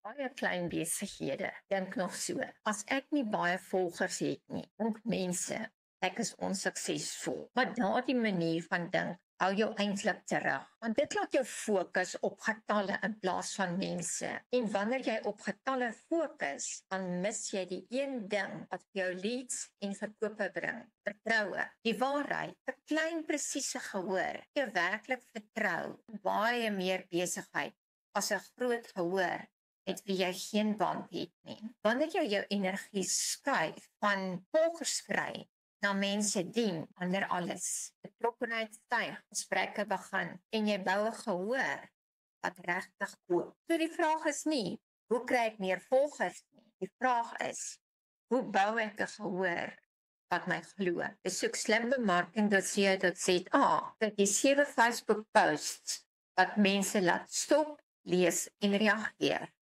Baie klein besighede dink nog so. As ek nie baie volgers het nie, dink mense ek is onsuksesvol. Maar daardie manier van dink hou jou eintlik terug. Want dit laat jou fokus op getalle in plaas van mense. En wanneer jy op getalle fokus, dan mis jy die een ding wat vir jou leads en verkope bring. Vertroue. Die waarheid. 'n klein presiese gehoor. Jy werklik vertrou. Baie meer besigheid as 'n groot gehoor met wie jy geen band het nie. Wanneer jy jou energie skuif van volgers kry na mense dien, ander alles. Betrokkenheid styg, gesprekke begin en jy bou 'n gehoor wat regtig koop. So die vraag is nie, hoe kry ek meer volgers nie? Die vraag is, hoe bou ek 'n gehoor wat my glo? Besoek slimbemarking.co.za. Dit is 7 Facebook posts wat mense laat stop, lees en reageer.